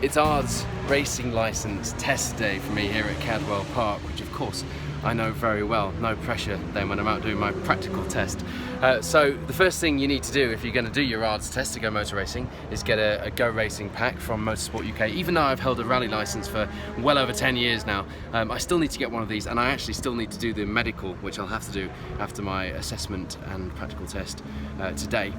It's ARDS racing licence test day for me here at Cadwell Park, which of course I know very well. No pressure then when I'm out doing my practical test. So the first thing you need to do if you're going to do your ARDS test to go motor racing is get a Go Racing pack from Motorsport UK. Even though I've held a rally licence for well over 10 years now, I still need to get one of these, and I actually still need to do the medical, which I'll have to do after my assessment and practical test today.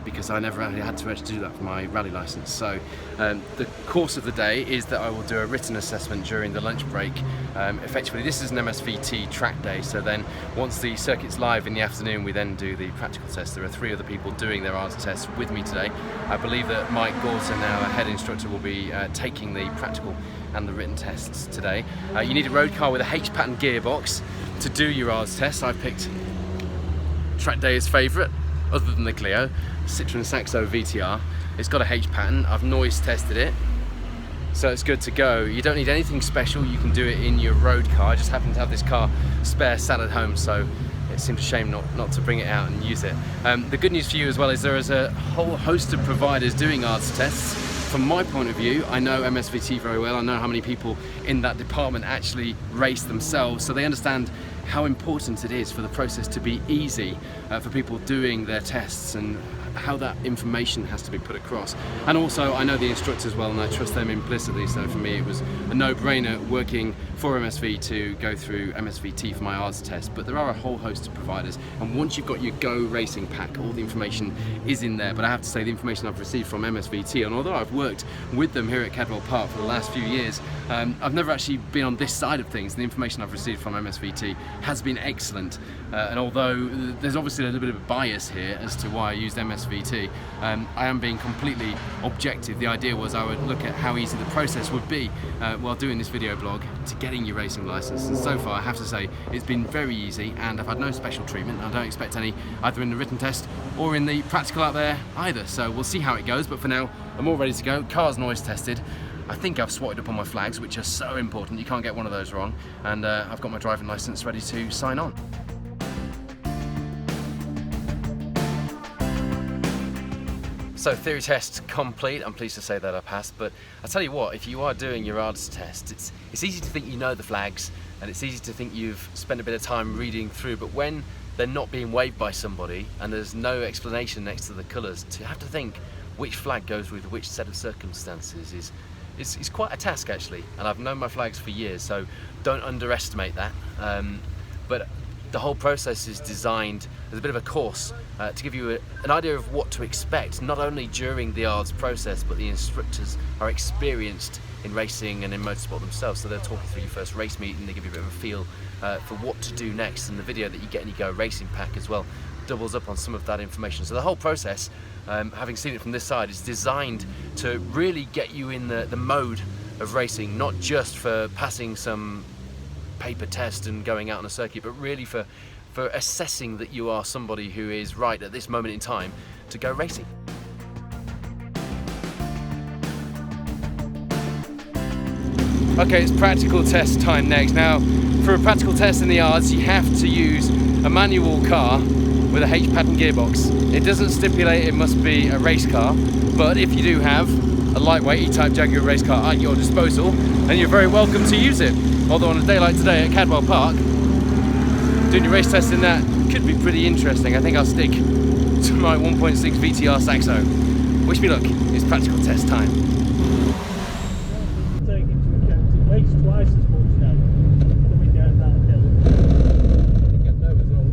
Because I never actually had to do that for my rally licence. So the course of the day is that I will do a written assessment during the lunch break. Effectively, this is an MSVT track day, so then once the circuit's live in the afternoon, we then do the practical test. There are 3 other people doing their ARDS test with me today. I believe that Mike Gorton, our head instructor, will be taking the practical and the written tests today. You need a road car with a H-pattern gearbox to do your ARDS test. I've picked track day's favourite, other than the Clio, Citroen Saxo VTR. It's got a H pattern. I've noise tested it, so it's good to go. You don't need anything special. You can do it in your road car. I just happen to have this car spare sat at home, so it seems a shame not to bring it out and use it. The good news for you as well is there is a whole host of providers doing ARDS tests. From my point of view, I know MSVT very well. I know how many people in that department actually race themselves, so they understand how important it is for the process to be easy for people doing their tests and how that information has to be put across. And also I know the instructors well and I trust them implicitly, so for me it was a no-brainer working for MSV to go through MSVT for my ARDS test. But there are a whole host of providers, and once you've got your Go Racing pack, all the information is in there. But I have to say, the information I've received from MSVT, and although I've worked with them here at Cadwell Park for the last few years, I've never actually been on this side of things. The information I've received from MSVT has been excellent, and although there's obviously a little bit of a bias here as to why I used MSVT, I am being completely objective. The idea was I would look at how easy the process would be while doing this video blog to getting your racing licence, and so far I have to say it's been very easy, and I've had no special treatment. I don't expect any either in the written test or in the practical out there either, so we'll see how it goes. But for now I'm all ready to go. Car's noise tested. I think I've swatted up on my flags, which are so important, you can't get one of those wrong, and I've got my driving licence ready to sign on. So theory test complete. I'm pleased to say that I passed, but I tell you what, if you are doing your ARDS test, it's easy to think you know the flags, and it's easy to think you've spent a bit of time reading through, but when they're not being waved by somebody and there's no explanation next to the colours, to have to think which flag goes with which set of circumstances is quite a task actually, and I've known my flags for years, so don't underestimate that. But the whole process is designed as a bit of a course to give you an idea of what to expect, not only during the ARDS process, but the instructors are experienced in racing and in motorsport themselves, so they'll talk you through your first race meet and they give you a bit of a feel for what to do next, and the video that you get in your Go Racing pack as well doubles up on some of that information. So the whole process, having seen it from this side, is designed to really get you in the mode of racing, not just for passing some paper test and going out on a circuit, but really for assessing that you are somebody who is right at this moment in time to go racing. Okay, it's practical test time next. Now, for a practical test in the ARDS, you have to use a manual car with a H-pattern gearbox. It doesn't stipulate it must be a race car, but if you do have a lightweight E-Type Jaguar race car at your disposal, then you're very welcome to use it. Although on a day like today at Cadwell Park, doing your race test in that could be pretty interesting. I think I'll stick to my 1.6 VTR Saxo. Wish me luck, it's practical test time. Take into account it weighs twice as much now coming down that hill. I think I know as well.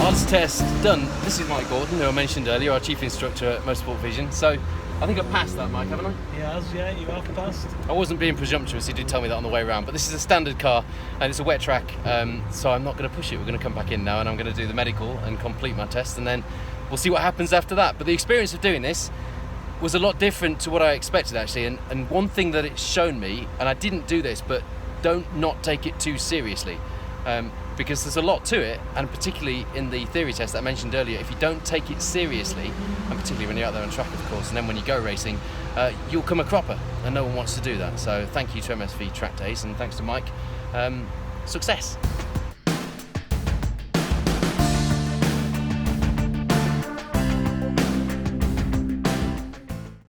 ARDS test done. This is Mike Gordon, who I mentioned earlier, our chief instructor at Motorsport Vision. So I think I've passed that, Mike, haven't I? Yeah, you have passed. I wasn't being presumptuous, he did tell me that on the way around, but this is a standard car and it's a wet track, so I'm not going to push it. We're going to come back in now and I'm going to do the medical and complete my test, and then we'll see what happens after that. But the experience of doing this was a lot different to what I expected actually, and one thing that it's shown me, and I didn't do this, but don't not take it too seriously. because there's a lot to it, and particularly in the theory test that I mentioned earlier, if you don't take it seriously, and particularly when you're out there on track of course, and then when you go racing, you'll come a cropper, and no one wants to do that. So thank you to MSV Track Days, and thanks to Mike. Success!